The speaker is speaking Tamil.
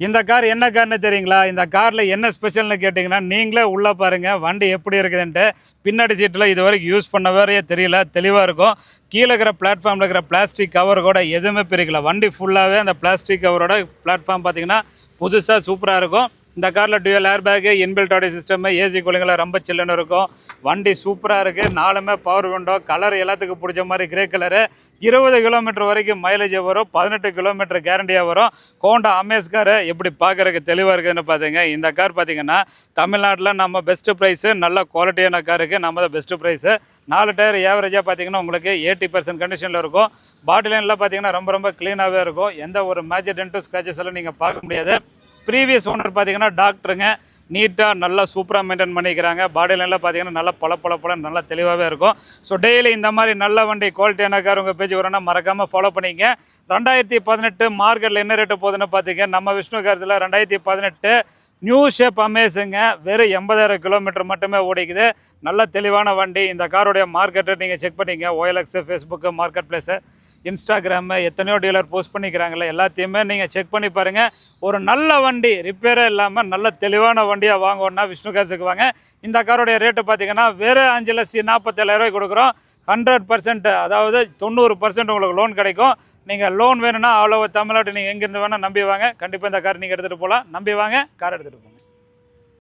இந்த கார் என்ன கார்னு தெரியுங்களா? இந்த காரில் என்ன ஸ்பெஷல்னு கேட்டிங்கன்னா நீங்களே உள்ளே பாருங்கள் வண்டி எப்படி இருக்குதுன்ட்டு. பின்னாடி சீட்டில் இது வரைக்கும் யூஸ் பண்ண வேறையே தெரியல, தெளிவாக இருக்கும். கீழே இருக்கிற பிளாட்ஃபார்மில் இருக்கிற பிளாஸ்டிக் கவர் கூட எதுவுமே பிரிக்கல. வண்டி ஃபுல்லாகவே அந்த பிளாஸ்டிக் கவரோட பிளாட்ஃபார்ம் பார்த்திங்கன்னா புதுசாக சூப்பராக இருக்கும். இந்த காரில் dual air bag, inbuilt audio system, AC கூலிங்கெல்லாம் ரொம்ப சில்லுன்னு இருக்கும். வண்டி சூப்பராக இருக்குது. நாலுமே பவர் விண்டோ, கலர் எல்லாத்துக்கும் பிடிச்ச மாதிரி கிரே கலரு. 20 கிலோமீட்டர் வரைக்கும் மைலேஜ் வரும். 18 கிலோமீட்டர் கேரண்டியாக வரும். ஹோண்டா அமேஸ் கார் எப்படி பார்க்குறதுக்கு தெளிவாக இருக்குதுன்னு பார்த்துங்க. இந்த கார் பார்த்திங்கன்னா தமிழ்நாட்டில் நம்ம பெஸ்ட்டு ப்ரைஸு, நல்ல குவாலிட்டியான காருக்கு நம்ம தான் பெஸ்ட்டு ப்ரைஸு. 4 டயர் ஏவரேஜாக பார்த்திங்கன்னா உங்களுக்கு 80% கண்டிஷனில் இருக்கும். பாடி லைன்லாம் பார்த்திங்கன்னா ரொம்ப ரொம்ப க்ளீனாகவே இருக்கும். எந்த ஒரு மேஜர் டென்ட்டு ஸ்க்ராச்சஸ் எல்லாம் நீங்கள் பார்க்க முடியாது. ப்ரீவியஸ் ஓனர் பார்த்தீங்கன்னா டாக்டருங்க, நீட்டாக நல்லா சூப்பராக மெயின்டைன் பண்ணிக்கிறாங்க. பாடி லைனில் பார்த்தீங்கன்னா நல்லா பல நல்லா தெளிவாகவே இருக்கும். ஸோ டெய்லி இந்த மாதிரி நல்ல வண்டி குவாலிட்டியான கார் உங்கள் பேஜ் வரணும்னா மறக்காமல் ஃபாலோ பண்ணிங்க. 2018 மார்க்கெட்டில் என்ன ரேட்டு போகுதுன்னு பார்த்தீங்க, நம்ம விஷ்ணு கார்ஸில் 2018 நியூ ஷேப் அமேஸுங்க. வெறும் 80,000 கிலோமீட்டர் மட்டுமே ஓடிக்குது. நல்ல தெளிவான வண்டி. இந்த காரோடைய மார்க்கெட்டை நீங்கள் செக் பண்ணிங்க. OLX, Facebook, market place, Instagram, எத்தனையோ டீலர் போஸ்ட் பண்ணிக்கிறாங்களே, எல்லாத்தையுமே நீங்கள் செக் பண்ணி பாருங்கள். ஒரு நல்ல வண்டி ரிப்பேரே இல்லாமல் நல்ல தெளிவான வண்டியாக வாங்கணுன்னா விஷ்ணு காசுக்கு வாங்க. இந்த காரோடைய ரேட்டு பார்த்தீங்கன்னா வெறும் 5,47,000 கொடுக்குறோம். 100%, அதாவது 90% உங்களுக்கு லோன் கிடைக்கும். நீங்கள் லோன் வேணும்னா ஆல் ஓவர் தமிழ்நாடு நீங்கள் எங்கேருந்து வேணால் நம்பி வாங்க. கண்டிப்பாக இந்த கார் நீங்கள் எடுத்துகிட்டு போகலாம். நம்பி வாங்க, கார் எடுத்துகிட்டு போங்க.